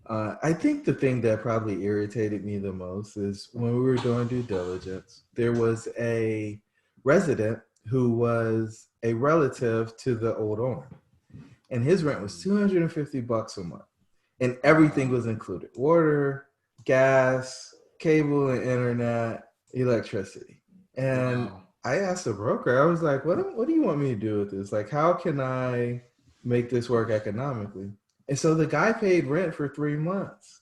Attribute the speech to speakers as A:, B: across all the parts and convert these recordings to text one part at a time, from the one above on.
A: I think the thing that probably irritated me the most is when we were doing due diligence, there was a resident who was a relative to the old owner, and his rent was $250 a month, and everything
B: Wow.
A: was included: water, gas, cable and internet, electricity. And
B: Wow.
A: I asked the broker, I was like, what do you want me to do with this? Like, how can I make this work economically? And so the guy paid rent for 3 months,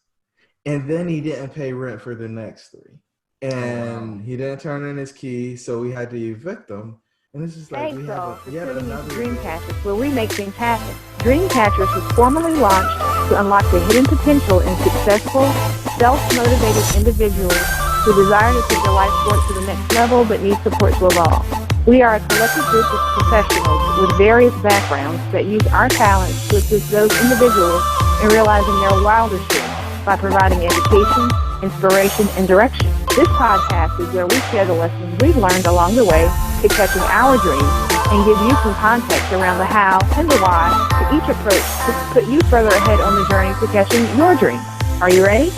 A: and then he didn't pay rent for the next three.
B: Oh, wow.
A: And he didn't turn in his key, so we had to evict him. And it's just like
C: Thanks
A: we have
C: all for
A: yet
C: tuning into
A: another day.
C: Dreamcatchers, where we make things happen. Dreamcatchers was formally launched to unlock the hidden potential in successful, self-motivated individuals who desire to take their life forward to the next level but need support to evolve. We are a collective group of professionals with various backgrounds that use our talents to assist those individuals in realizing their wildest dreams by providing education, inspiration, and direction. This podcast is where we share the lessons we've learned along the way to catching our dreams and give you some context around the how and the why to each approach to put you further ahead on the journey to catching your dreams. Are you ready?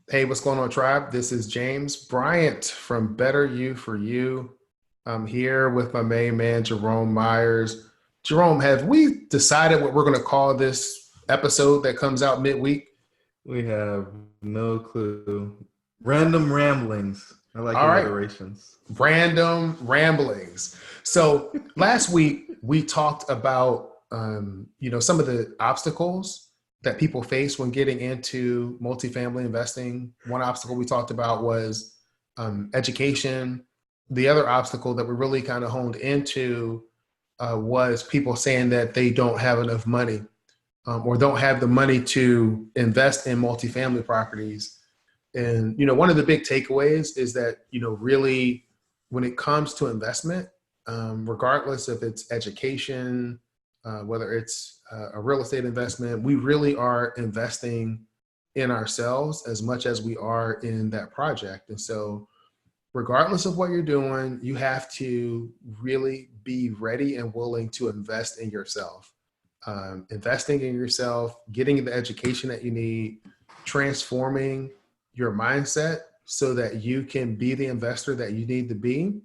B: Hey, what's going on, tribe? This is James Bryant from Better You for You. I'm here with my main man, Jerome Myers. Jerome, have we decided what we're going to call this episode that comes out midweek?
A: We have no clue. Random ramblings. I like
B: All right,
A: alliterations.
B: random ramblings. So last week we talked about some of the obstacles that people face when getting into multifamily investing. One obstacle we talked about was education. The other obstacle that we really kind of honed into was people saying that they don't have enough money or don't have the money to invest in multifamily properties. And, one of the big takeaways is that, really when it comes to investment, regardless if it's education, whether it's a real estate investment, we really are investing in ourselves as much as we are in that project. And so, regardless of what you're doing, you have to really be ready and willing to invest in yourself. Investing in yourself, getting the education that you need, transforming your mindset so that you can be the investor that you need to be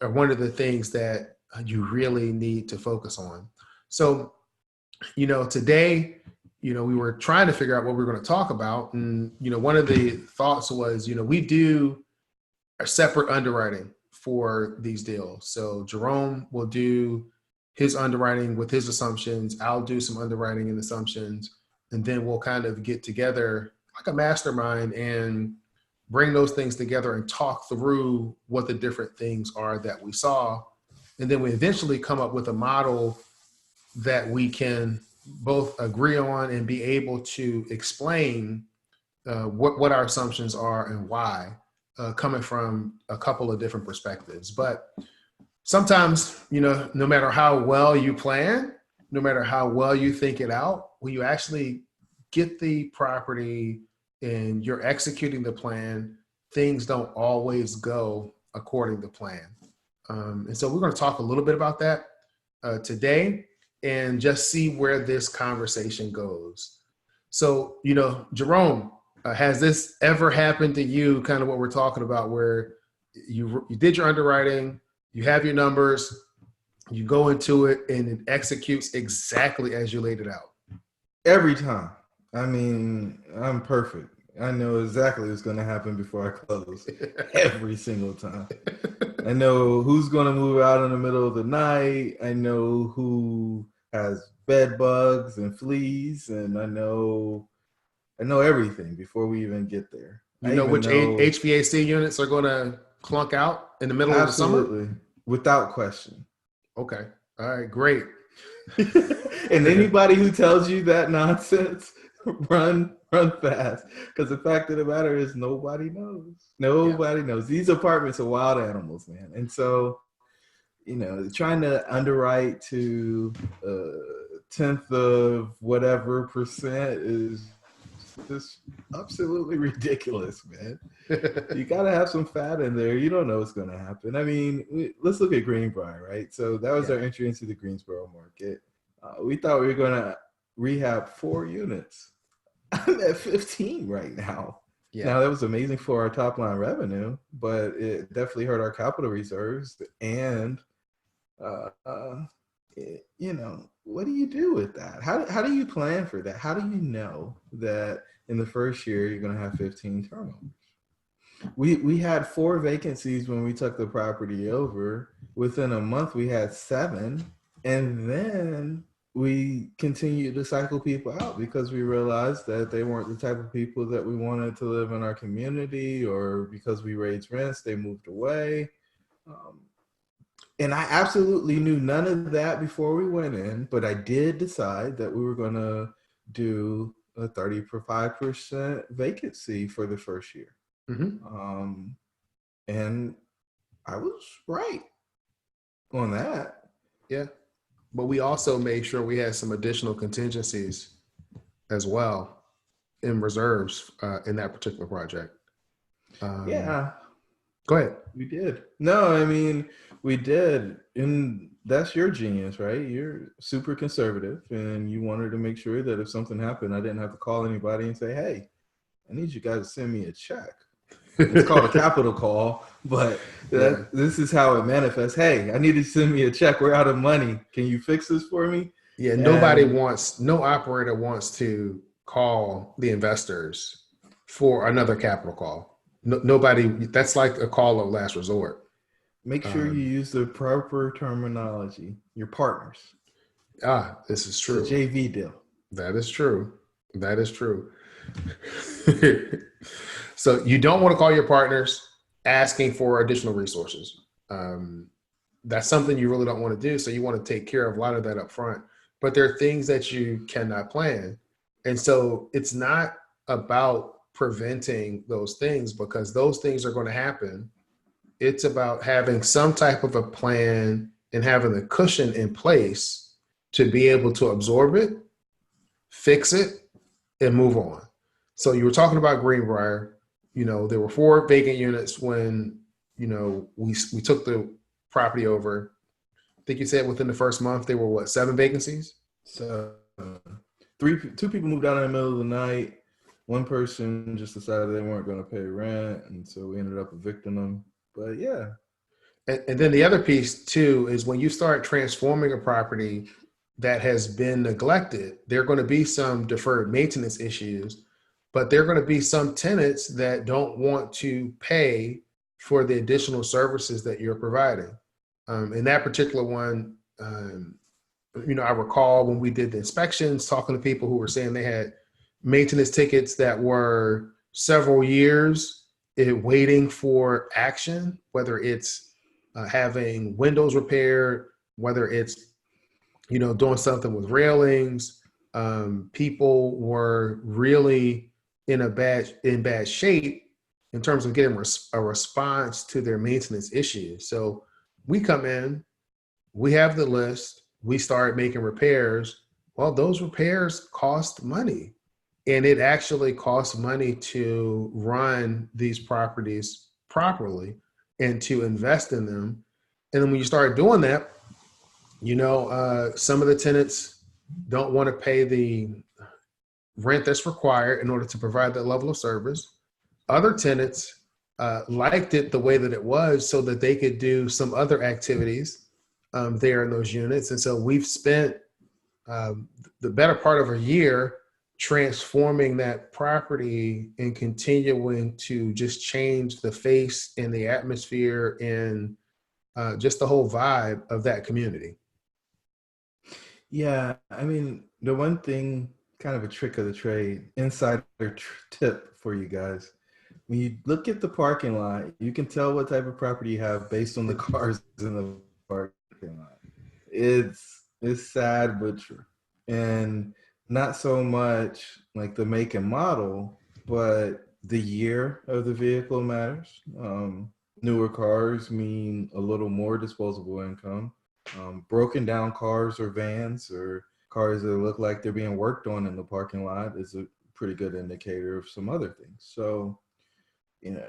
B: are one of the things that you really need to focus on. So, today, we were trying to figure out what we were going to talk about. And, one of the thoughts was, we do a separate underwriting for these deals. So Jerome will do his underwriting with his assumptions. I'll do some underwriting and assumptions, and then we'll kind of get together like a mastermind and bring those things together and talk through what the different things are that we saw. And then we eventually come up with a model that we can both agree on and be able to explain what our assumptions are and why, coming from a couple of different perspectives. But sometimes, no matter how well you plan, no matter how well you think it out, when you actually get the property and you're executing the plan, things don't always go according to plan. And so we're going to talk a little bit about that today and just see where this conversation goes. So, Jerome, has this ever happened to you, kind of what we're talking about, where you did your underwriting, you have your numbers, you go into it, and it executes exactly as you laid it out?
A: Every time. I mean, I'm perfect. I know exactly what's going to happen before I close. Every single time. I know who's going to move out in the middle of the night. I know who has bed bugs and fleas, and I know everything before we even get there.
B: You
A: I
B: know
A: even
B: which
A: know
B: HVAC units are going to clunk out in the middle of the summer?
A: absolutely without question.
B: Okay. All right, great.
A: And anybody who tells you that nonsense, run fast. Because the fact of the matter is nobody knows.
B: Yeah.
A: Nobody knows. These apartments are wild animals, man. And so, trying to underwrite to 10th of whatever percent is just absolutely ridiculous, man. You got to have some fat in there. You don't know what's going to happen. I mean, let's look at Greenbrier, right? So that was our entry into the Greensboro market. We thought we were going to rehab 4 units. I'm at 15 right now. Yeah. Now, that was amazing for our top line revenue, but it definitely hurt our capital reserves. And, you know, what do you do with that? How do you plan for that? How do you know that in the first year you're going to have 15 turnovers? We had 4 vacancies when we took the property over. Within a month, we had 7. And then we continued to cycle people out because we realized that they weren't the type of people that we wanted to live in our community, or because we raised rents, they moved away. And I absolutely knew none of that before we went in, but I did decide that we were going to do a 35% vacancy for the first year. Mm-hmm. And I was right on that.
B: Yeah. But we also made sure we had some additional contingencies as well in reserves in that particular project.
A: Yeah.
B: Go ahead.
A: We did. No, I mean, we did. And that's your genius, right? You're super conservative, and you wanted to make sure that if something happened, I didn't have to call anybody and say, hey, I need you guys to send me a check. It's called a capital call, but this is how it manifests. Hey, I need to send me a check. We're out of money. Can you fix this for me?
B: Yeah, no operator wants to call the investors for another capital call. Nobody, that's like a call of last resort.
A: Make sure you use the proper terminology. Your partners.
B: This is true.
A: The JV deal.
B: That is true. That is true. So you don't want to call your partners asking for additional resources. That's something you really don't want to do. So you want to take care of a lot of that up front. But there are things that you cannot plan. And so it's not about preventing those things, because those things are going to happen. It's about having some type of a plan and having a cushion in place to be able to absorb it, fix it, and move on. So you were talking about Greenbrier. You know, there were 4 vacant units when, you know, we took the property over. I think you said within the first month there were 7 vacancies?
A: So 2 people moved out in the middle of the night. One person just decided they weren't going to pay rent, and so we ended up evicting them. But yeah.
B: And then the other piece too is when you start transforming a property that has been neglected, there are going to be some deferred maintenance issues, but there are going to be some tenants that don't want to pay for the additional services that you're providing. In that particular one, you know, I recall when we did the inspections, talking to people who were saying they had maintenance tickets that were several years waiting for action, whether it's having windows repaired, whether it's, you know, doing something with railings. People were really in bad shape in terms of getting a response to their maintenance issues. So we come in, we have the list, we start making repairs. Well, those repairs cost money. And it actually costs money to run these properties properly and to invest in them. And then when you start doing that, you know, some of the tenants don't want to pay the rent that's required in order to provide that level of service. Other tenants liked it the way that it was so that they could do some other activities there in those units. And so we've spent the better part of a year transforming that property and continuing to just change the face and the atmosphere and just the whole vibe of that community.
A: Yeah, I mean, the one thing, kind of a trick of the trade, insider tip for you guys. When you look at the parking lot, you can tell what type of property you have based on the cars in the parking lot. It's sad but true. And not so much like the make and model, but the year of the vehicle matters. Newer cars mean a little more disposable income. Broken down cars or vans or cars that look like they're being worked on in the parking lot is a pretty good indicator of some other things. So, you know,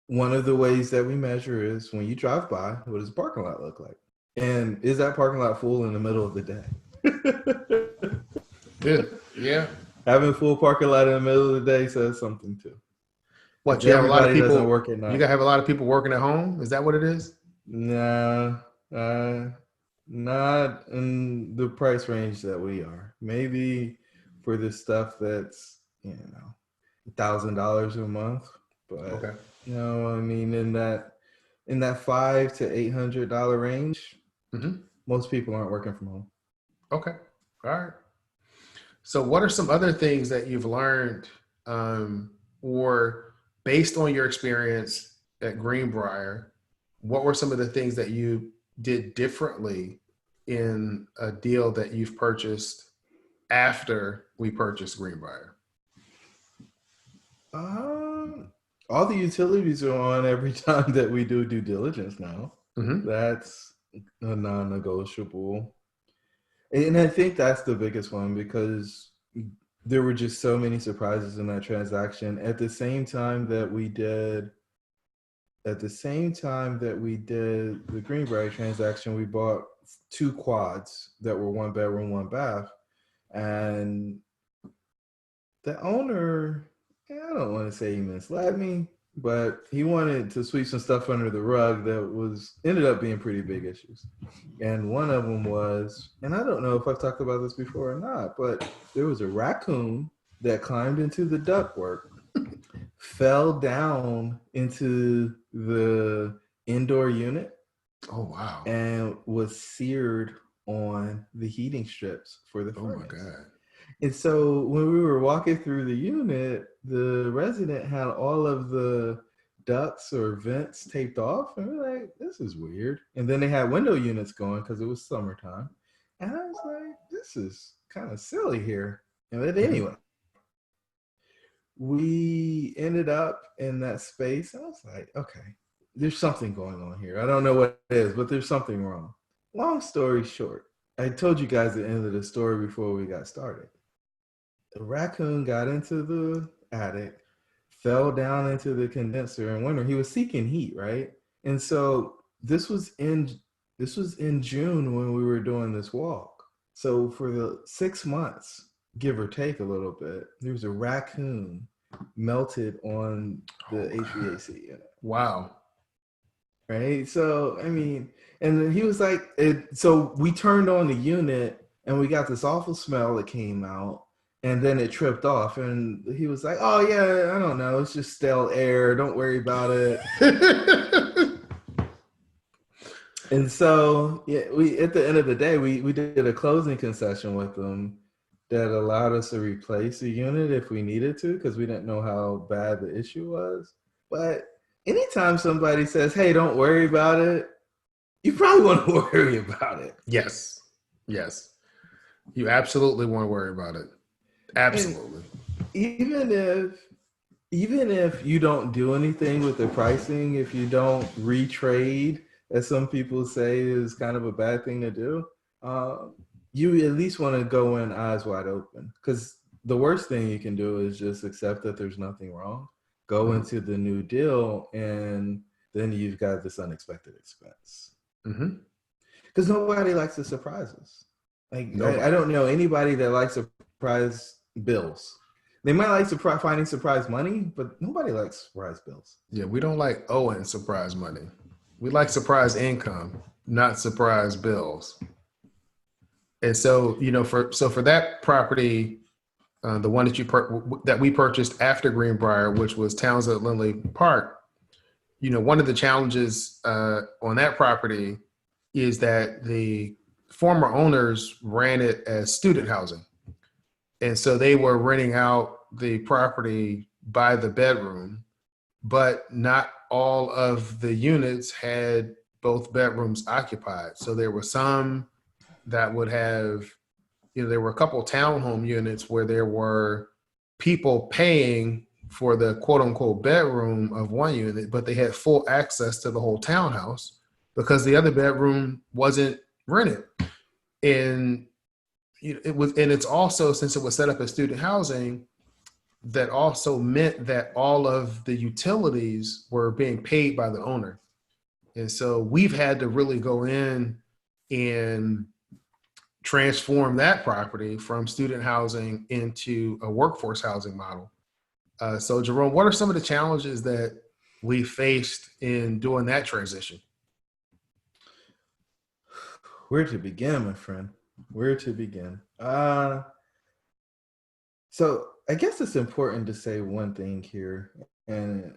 A: one of the ways that we measure is when you drive by, what does the parking lot look like? And is that parking lot full in the middle of the day?
B: Good. Yeah.
A: Having a full parking lot in the middle of the day says something too.
B: What, you have a lot of people
A: doesn't work at night.
B: You gotta have a lot of people working at home? Is that what it is?
A: Nah, not in the price range that we are. Maybe for the stuff that's, $1,000 a month. But
B: Okay.
A: I mean, in that $500 to $800 range, most people aren't working from home.
B: Okay. All right. So what are some other things that you've learned, or based on your experience at Greenbrier, what were some of the things that you did differently in a deal that you've purchased after we purchased Greenbrier?
A: All the utilities are on every time that we do due diligence now. That's a non-negotiable. And I think that's the biggest one, because there were just so many surprises in that transaction. At the same time that we did the Greenbrier transaction, we bought 2 quads that were 1 bedroom, 1 bath. And the owner, I don't want to say he misled me, but he wanted to sweep some stuff under the rug that ended up being pretty big issues. And one of them was, and I don't know if I've talked about this before or not, but there was a raccoon that climbed into the ductwork, fell down into the indoor unit.
B: Oh, wow.
A: And was seared on the heating strips for the furnace.
B: Oh, my God.
A: And so when we were walking through the unit, the resident had all of the ducts or vents taped off. And we're like, this is weird. And then they had window units going because it was summertime. And I was like, this is kind of silly here. And then anyway, we ended up in that space. And I was like, okay, there's something going on here. I don't know what it is, but there's something wrong. Long story short, I told you guys the end of the story before we got started. The raccoon got into the attic, fell down into the condenser in winter. He was seeking heat, right? And so this was in June when we were doing this walk. So for the 6 months, give or take a little bit, there was a raccoon melted on the HVAC unit.
B: Wow.
A: Right? So, I mean, and then he was like, so we turned on the unit and we got this awful smell that came out. And then it tripped off, and he was like, oh, yeah, I don't know. It's just stale air. Don't worry about it. And so, yeah, we at the end of the day, we did a closing concession with them that allowed us to replace the unit if we needed to, because we didn't know how bad the issue was. But anytime somebody says, hey, don't worry about it, you probably want to worry about it.
B: Yes. Yes. You absolutely want to worry about it. Absolutely.
A: And even if you don't do anything with the pricing, if you don't retrade, as some people say is kind of a bad thing to do, you at least want to go in eyes wide open. Because the worst thing you can do is just accept that there's nothing wrong, go into the new deal, and then you've got this unexpected expense. Because nobody likes to surprise us. Like, I don't know anybody that likes surprise bills. They might like finding surprise money, but nobody likes surprise bills.
B: Yeah, we don't like owing surprise money. We like surprise income, not surprise bills. And so, for that property, the one that we purchased after Greenbrier, which was Townsend Lindley Park, one of the challenges on that property is that the former owners ran it as student housing. And so they were renting out the property by the bedroom, but not all of the units had both bedrooms occupied. So there were some that would have, there were a couple townhome units where there were people paying for the quote unquote bedroom of one unit, but they had full access to the whole townhouse because the other bedroom wasn't rented. And it's also, since it was set up as student housing, that also meant that all of the utilities were being paid by the owner. And so we've had to really go in and transform that property from student housing into a workforce housing model. So Jerome, what are some of the challenges that we faced in doing that transition?
A: Where to begin, my friend? Where to begin? So I guess it's important to say one thing here, and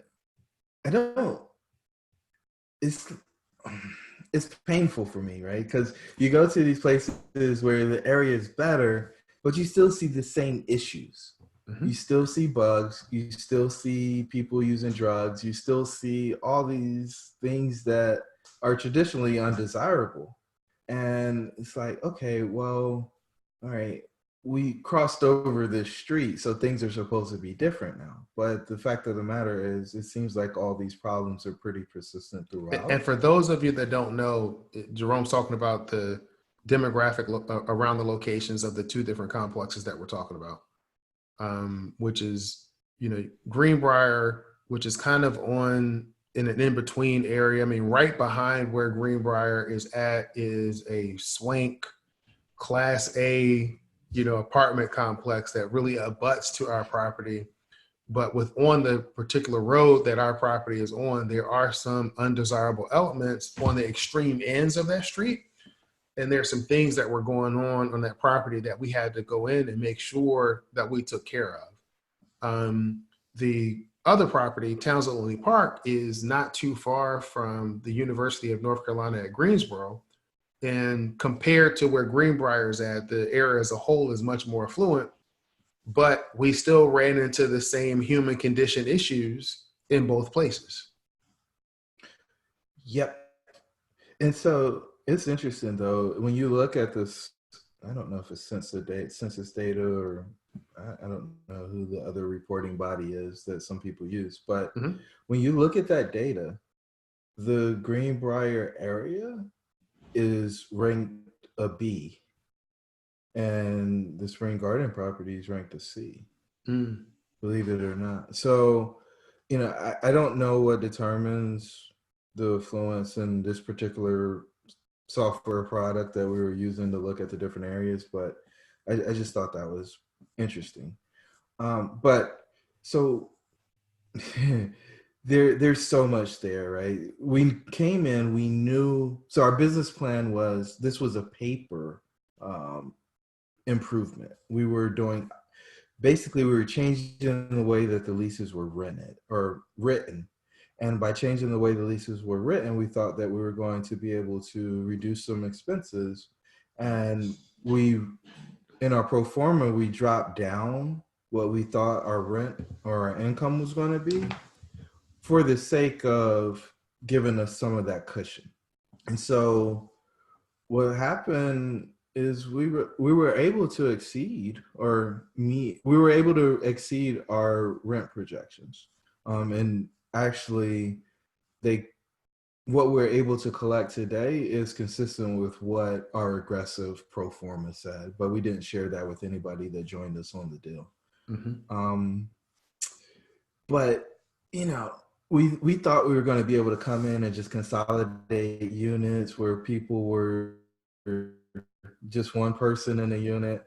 A: I don't. It's it's painful for me, right? Because you go to these places where the area is better, but you still see the same issues.
B: Mm-hmm.
A: You still see bugs. You still see people using drugs. You still see all these things that are traditionally undesirable. And it's like, okay, well, all right, we crossed over this street, so things are supposed to be different now. But the fact of the matter is, it seems like all these problems are pretty persistent throughout.
B: And for those of you that don't know, Jerome's talking about the demographic around the locations of the two different complexes that we're talking about, which is, Greenbrier, which is kind of in an in-between area. I mean, right behind where Greenbrier is at is a swank Class A, apartment complex that really abuts to our property. But on the particular road that our property is on, there are some undesirable elements on the extreme ends of that street. And there's some things that were going on that property that we had to go in and make sure that we took care of. The other property, Townsend Lily Park, is not too far from the University of North Carolina at Greensboro. And compared to where Greenbrier is at, the area as a whole is much more affluent, but we still ran into the same human condition issues in both places.
A: Yep. And so it's interesting, though, when you look at this, I don't know if it's census data, or I don't know who the other reporting body is that some people use, but when you look at that data, the Greenbrier area is ranked a B, and the Spring Garden property is ranked a C, believe it or not. So, I don't know what determines the affluence in this particular software product that we were using to look at the different areas, but I just thought that was interesting. But so there's so much there, right? We came in, we knew, so our business plan was, this was a paper improvement. We were changing the way that the leases were written. And by changing the way the leases were written, we thought that we were going to be able to reduce some expenses. And in our pro forma, we dropped down what we thought our rent or our income was going to be, for the sake of giving us some of that cushion. And so what happened is we were able to exceed our rent projections. And actually, what we're able to collect today is consistent with what our aggressive pro forma said, but we didn't share that with anybody that joined us on the deal. But we thought we were going to be able to come in and just consolidate units where people were just one person in a unit,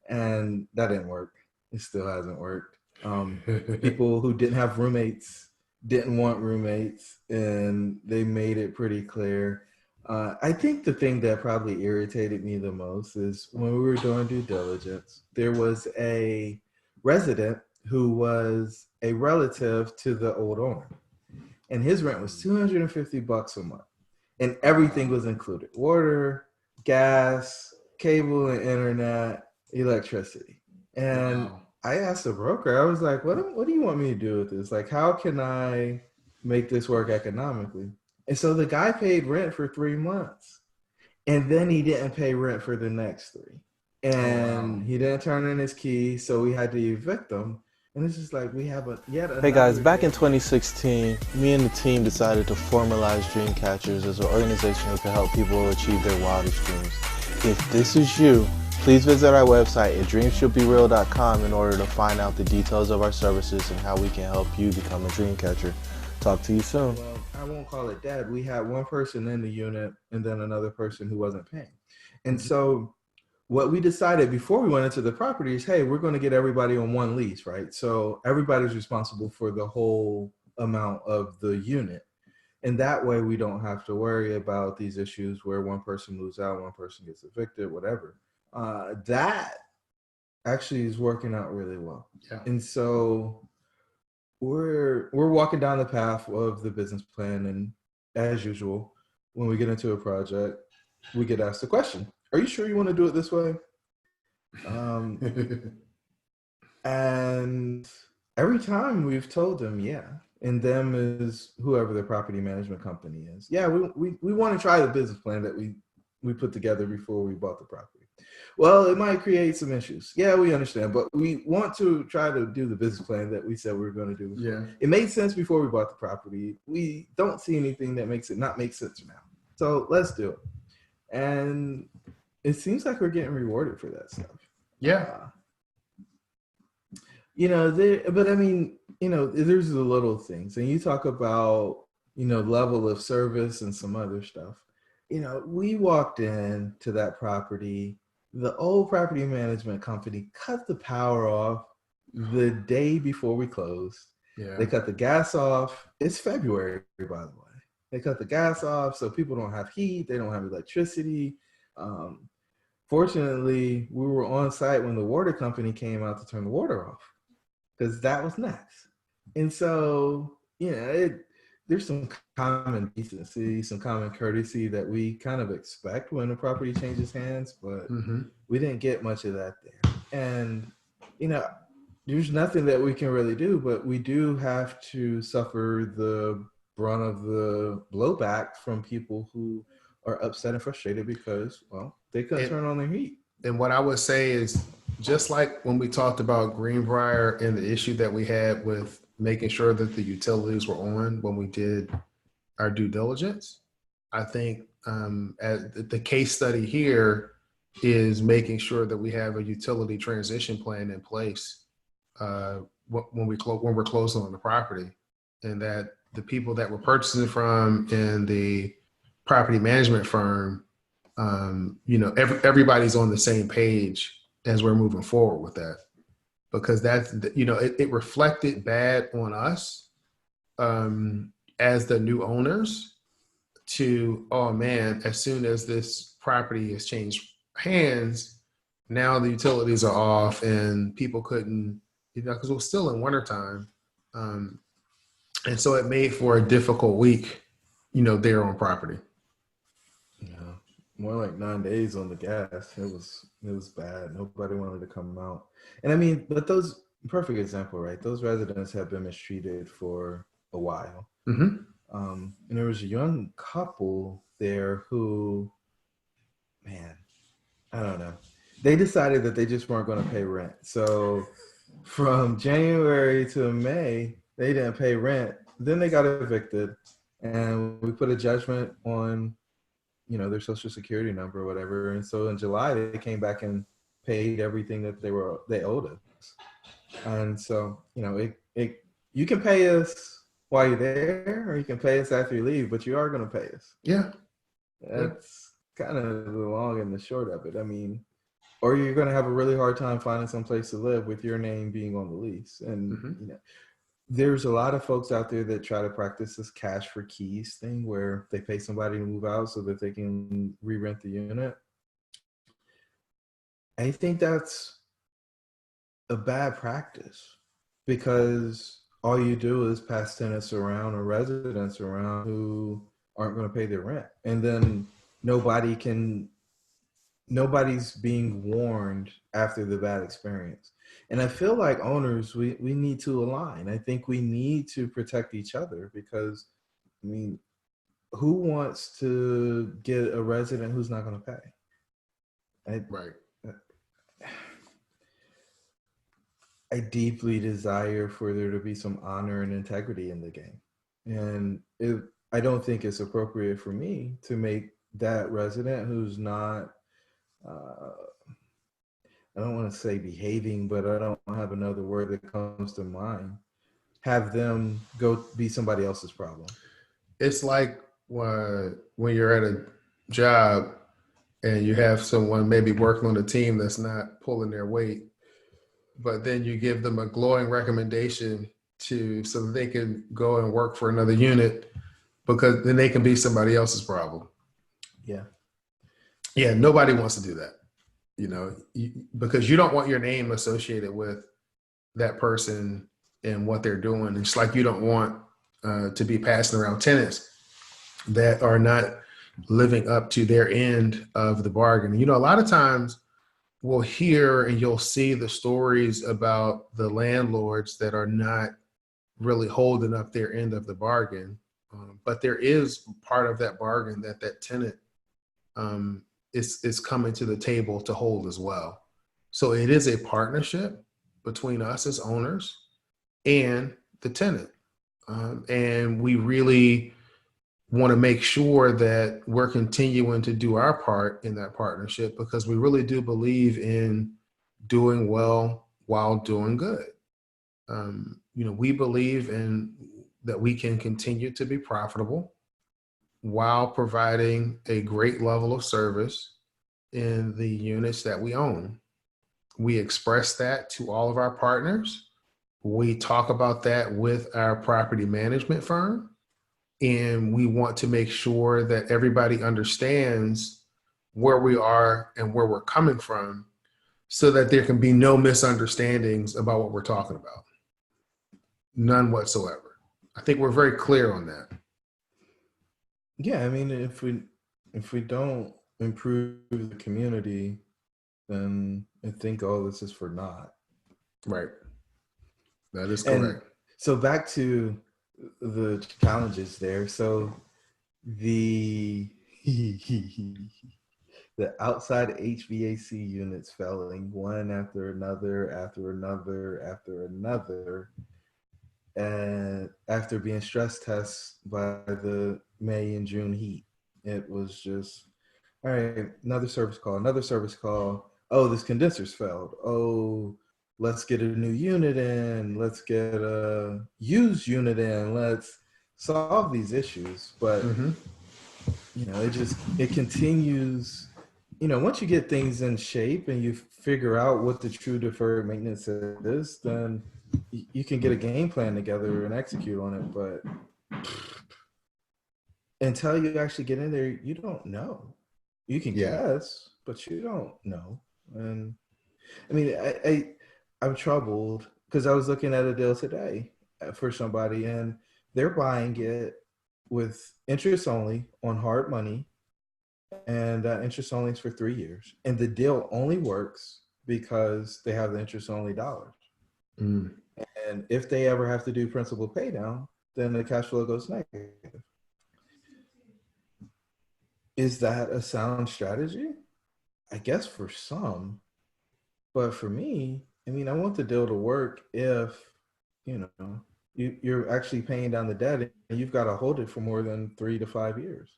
A: and that didn't work. It still hasn't worked. People who didn't have roommates didn't want roommates, and they made it pretty clear. I think the thing that probably irritated me the most is when we were doing due diligence, there was a resident who was a relative to the old owner, and his rent was $250 a month, and everything was included: water, gas, cable and internet, electricity. And I asked the broker, I was like, what do you want me to do with this? Like, how can I make this work economically? And so the guy paid rent for 3 months, and then he didn't pay rent for the next 3. And he didn't turn in his key, so we had to evict him. And it's just like, we have
D: Hey guys, back in 2016, me and the team decided to formalize Dreamcatchers as an organization that can help people achieve their wildest dreams. If this is you, Please visit our website at dreamshouldbereal.com in order to find out the details of our services and how we can help you become a dream catcher. Talk to you soon.
A: Well, I won't call it dead. We had one person in the unit and then another person who wasn't paying. And so what we decided before we went into the property is, hey, we're going to get everybody on one lease, right? So everybody's responsible for the whole amount of the unit. And that way we don't have to worry about these issues where one person moves out, one person gets evicted, whatever. That actually is working out really well.
B: Yeah.
A: And so we're walking down the path of the business plan, and as usual, when we get into a project, we get asked the question, are you sure you want to do it this way? And every time we've told them, yeah. And them is whoever the property management company is. Yeah, we want to try the business plan that we put together before we bought the property. Well, it might create some issues. Yeah, we understand, but we want to try to do the business plan that we said we were going to do.
B: Yeah.
A: It made sense before we bought the property. We don't see anything that makes it not make sense now. So let's do it. And it seems like we're getting rewarded for that stuff.
B: Yeah.
A: But I mean, there's the little things, and you talk about, level of service and some other stuff. We walked in to that property. The old property management company cut the power off the day before we closed.
B: Yeah.
A: They cut the gas off. It's February, by the way. They cut the gas off so people don't have heat. They don't have electricity. Fortunately, we were on site when the water company came out to turn the water off, because that was next. And so, there's some common decency, some common courtesy that we kind of expect when a property changes hands, but we didn't get much of that there. And, there's nothing that we can really do, but we do have to suffer the brunt of the blowback from people who are upset and frustrated because, well, they couldn't turn on their heat.
B: And what I would say is, just like when we talked about Greenbrier and the issue that we had with making sure that the utilities were on when we did our due diligence, I think the case study here is making sure that we have a utility transition plan in place when we're closing on the property, and that the people that we're purchasing from and the property management firm, everybody's on the same page as we're moving forward with that, because that's, it reflected bad on us as the new owners to, oh man, as soon as this property has changed hands, now the utilities are off and people couldn't, because it was still in wintertime. And so it made for a difficult week, there on property.
A: Yeah, more like 9 days on the gas. It was bad. Nobody wanted to come out. And I mean, but those, perfect example, right? Those residents have been mistreated for a while. And there was a young couple there who, man, I don't know. They decided that they just weren't going to pay rent. So from January to May, they didn't pay rent. Then they got evicted, and we put a judgment on, their social security number or whatever. And so in July, they came back and paid everything that they owed us. And so, you can pay us while you're there, or you can pay us after you leave, but you are going to pay us.
B: Yeah.
A: That's kind of the long and the short of it. I mean, or you're going to have a really hard time finding some place to live with your name being on the lease. And, there's a lot of folks out there that try to practice this cash for keys thing where they pay somebody to move out so that they can re-rent the unit. I think that's a bad practice, because all you do is pass tenants around or residents around who aren't going to pay their rent. And then nobody's being warned after the bad experience. And I feel like owners, we need to align. I think we need to protect each other, because, I mean, who wants to get a resident who's not going to pay?
B: Right.
A: I deeply desire for there to be some honor and integrity in the game. And I don't think it's appropriate for me to make that resident who's not I don't want to say behaving, but I don't have another word that comes to mind. Have them go be somebody else's problem.
B: It's like when you're at a job and you have someone maybe working on a team that's not pulling their weight, but then you give them a glowing recommendation so that they can go and work for another unit, because then they can be somebody else's problem.
A: Yeah.
B: Yeah, nobody wants to do that, because you don't want your name associated with that person and what they're doing. It's like you don't want to be passing around tenants that are not living up to their end of the bargain. A lot of times we'll hear and you'll see the stories about the landlords that are not really holding up their end of the bargain. But there is part of that bargain that tenant is coming to the table to hold as well. So it is a partnership between us as owners and the tenant. And we really want to make sure that we're continuing to do our part in that partnership, because we really do believe in doing well while doing good. We believe in that we can continue to be profitable while providing a great level of service in the units that we own. We express that to all of our partners. We talk about that with our property management firm. And we want to make sure that everybody understands where we are and where we're coming from, so that there can be no misunderstandings about what we're talking about. None whatsoever. I think we're very clear on that.
A: Yeah, I mean, if we don't improve the community, then I think all this is for naught.
B: Right. That is correct.
A: And so back to the challenges there. So the the outside HVAC units failing one after another, and after being stress tests by the May and June heat. It was just, all right, another service call. Oh, this condenser's failed. Oh, let's get a new unit in. Let's get a used unit in. Let's solve these issues. But, it continues. Once you get things in shape and you figure out what the true deferred maintenance is, then you can get a game plan together and execute on it. But until you actually get in there, you don't know. You can guess, but you don't know. And I mean, I'm troubled because I was looking at a deal today for somebody, and they're buying it with interest only on hard money, and interest only is for 3 years. And the deal only works because they have the interest only dollars.
B: Mm.
A: And if they ever have to do principal pay down, then the cash flow goes negative. Is that a sound strategy? I guess for some, but for me, I mean, I want the deal to work if, you're actually paying down the debt and you've got to hold it for more than 3 to 5 years.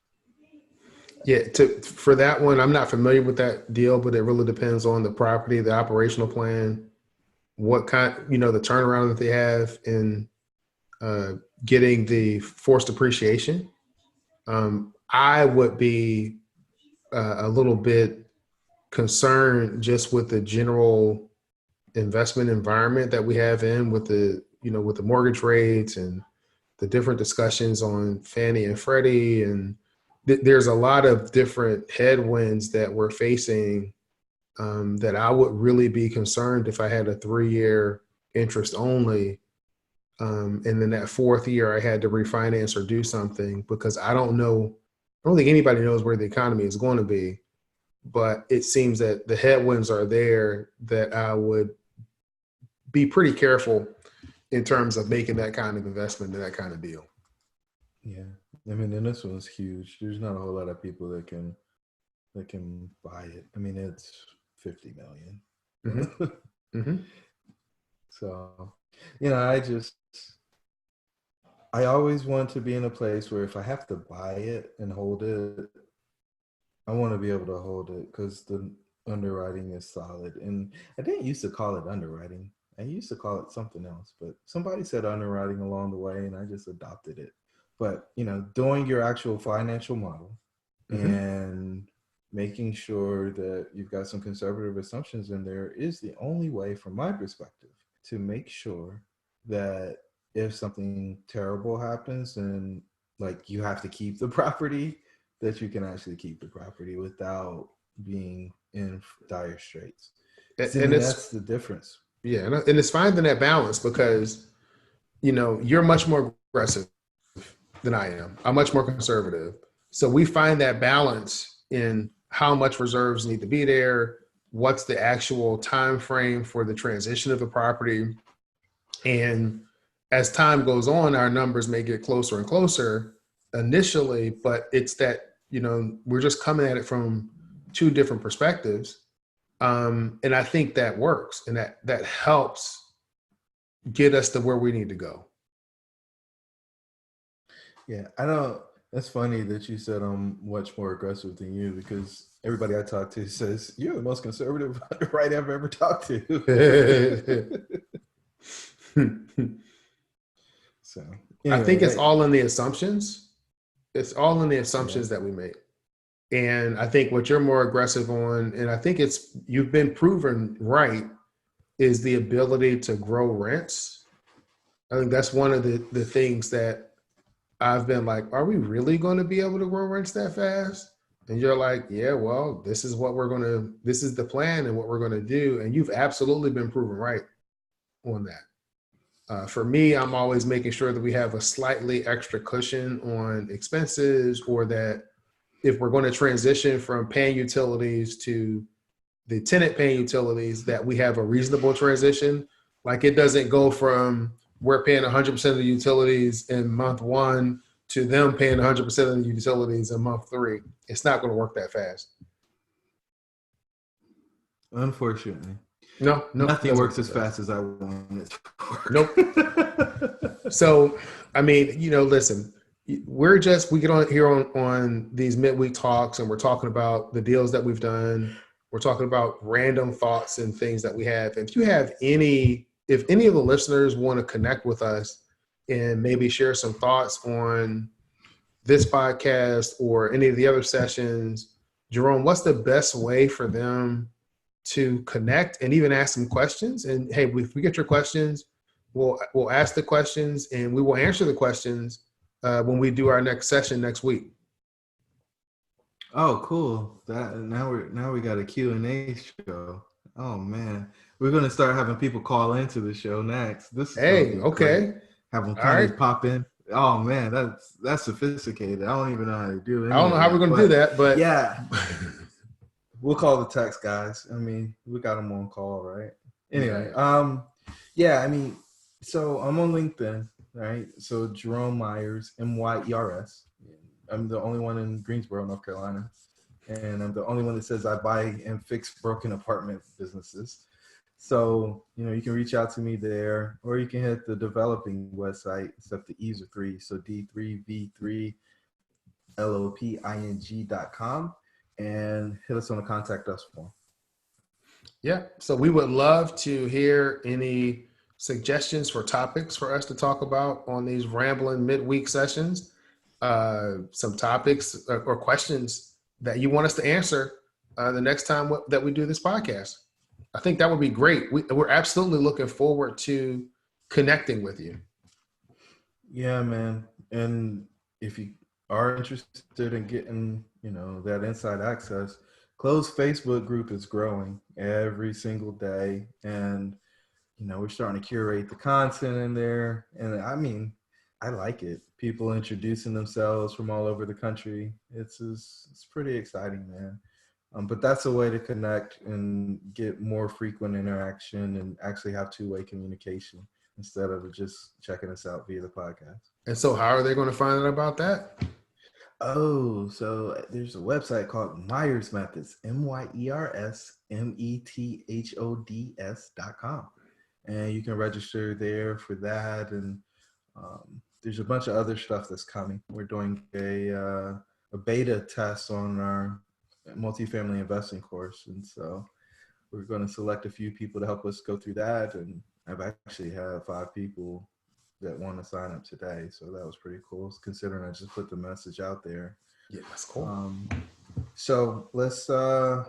B: Yeah, for that one, I'm not familiar with that deal, but it really depends on the property, the operational plan, what kind, the turnaround that they have in getting the forced appreciation. I would be a little bit concerned just with the general investment environment that we have with the mortgage rates and the different discussions on Fannie and Freddie, and there's a lot of different headwinds that we're facing that I would really be concerned if I had a 3-year interest only. And then that 4th year I had to refinance or do something, because I don't think anybody knows where the economy is going to be, but it seems that the headwinds are there, that I would be pretty careful in terms of making that kind of investment and that kind of deal.
A: Yeah. I mean, and this one's huge. There's not a whole lot of people that can buy it. I mean, it's $50 million.
B: Mm-hmm. Mm-hmm.
A: So, I always want to be in a place where if I have to buy it and hold it, I want to be able to hold it, because underwriting is solid. And I didn't used to call it underwriting. I used to call it something else, but somebody said underwriting along the way and I just adopted it. But, doing your actual financial model
B: Mm-hmm.
A: and making sure that you've got some conservative assumptions in there is the only way, from my perspective, to make sure that if something terrible happens and like you have to keep the property, that you can actually keep the property without being in dire straits. So, I
B: And
A: mean,
B: it's
A: that's the difference.
B: yeah, and it's finding that balance because you're much more aggressive than I am. I'm much more conservative. So we find that balance in how much reserves need to be there, what's the actual time frame for the transition of the property. And as time goes on, our numbers may get closer and closer initially, but it's that, we're just coming at it from two different perspectives. And I think that works and that helps get us to where we need to go.
A: Yeah, I don't. That's funny that you said I'm much more aggressive than you because everybody I talk to says you're the most conservative right I've ever talked to. So
B: I think it's
A: anyway,
B: all in the assumptions. It's all in the
A: yeah.
B: assumptions that we make. And I think what you're more aggressive on, and I think you've been proven right, is the ability to grow rents. I think that's one of the things that I've been like, are we really going to be able to grow rents that fast? And you're like, yeah, well, this is the plan and what we're going to do. And you've absolutely been proven right on that. For me, I'm always making sure that we have a slightly extra cushion on expenses, or that if we're going to transition from paying utilities to the tenant paying utilities, that we have a reasonable transition. Like it doesn't go from we're paying 100% of the utilities in month one to them paying 100% of the utilities in month three. It's not going to work that fast.
A: Unfortunately,
B: No,
A: nothing works as fast as I want it to work.
B: Nope. So, I mean, listen, we get on here on these midweek talks and we're talking about the deals that we've done. We're talking about random thoughts and things that we have. If any of the listeners want to connect with us and maybe share some thoughts on this podcast or any of the other sessions, Jerome, what's the best way for them to connect and even ask some questions? And hey, if we get your questions, we'll ask the questions and we will answer the questions when we do our next session next week.
A: Oh, cool! Now we got a Q&A show. Oh man, we're gonna start having people call into the show next. This is gonna be
B: Okay.
A: great. Have them
B: All
A: kind
B: right.
A: of pop in. Oh man, that's sophisticated. I don't even know how to do it.
B: I don't know how we're going to do that, but
A: yeah, we'll call the text guys. I mean, we got them on call, right? Anyway, yeah. I mean, so I'm on LinkedIn, right? So Jerome Myers, Myers. I'm the only one in Greensboro, North Carolina. And I'm the only one that says I buy and fix broken apartment businesses. So, you can reach out to me there, or you can hit the developing website, except the E's are 3. So D3V3LOPING.com and hit us on the contact us form.
B: Yeah. So we would love to hear any suggestions for topics for us to talk about on these rambling midweek sessions. Some topics or questions that you want us to answer the next time that we do this podcast. I think that would be great. We're absolutely looking forward to connecting with you.
A: Yeah, man. And if you are interested in getting, that inside access, closed Facebook group is growing every single day. And, we're starting to curate the content in there. And I mean, I like it. People introducing themselves from all over the country. It's pretty exciting, man. But that's a way to connect and get more frequent interaction and actually have two-way communication instead of just checking us out via the podcast.
B: And so how are they going to find out about that?
A: Oh, so there's a website called Myers Methods, MYERSMETHODS.com. And you can register there for that. And there's a bunch of other stuff that's coming. We're doing a beta test on our multifamily investing course. And so we're going to select a few people to help us go through that. And I've actually had 5 people that want to sign up today. So that was pretty cool, considering I just put the message out there.
B: Yeah, that's cool.
A: So let's, I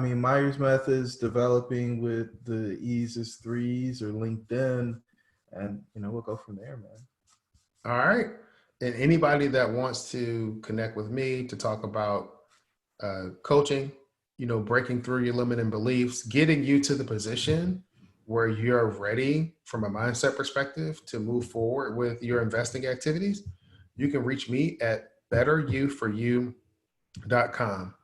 A: mean, Myers Methods developing with the Eases 3s or LinkedIn, and, you know, we'll go from there, man.
B: All right. And anybody that wants to connect with me to talk about coaching, you know, breaking through your limiting beliefs, getting you to the position where you're ready from a mindset perspective to move forward with your investing activities, you can reach me at betteryouforyou.com.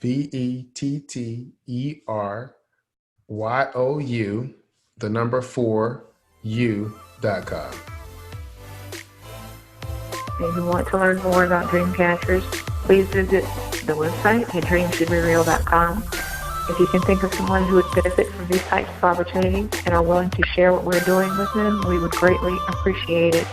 B: VETTERYOU, the number 4, you.com.
C: If you want to learn more about Dreamcatchers, please visit the website at dreamshouldbereal.com. If you can think of someone who would benefit from these types of opportunities and are willing to share what we're doing with them, we would greatly appreciate it.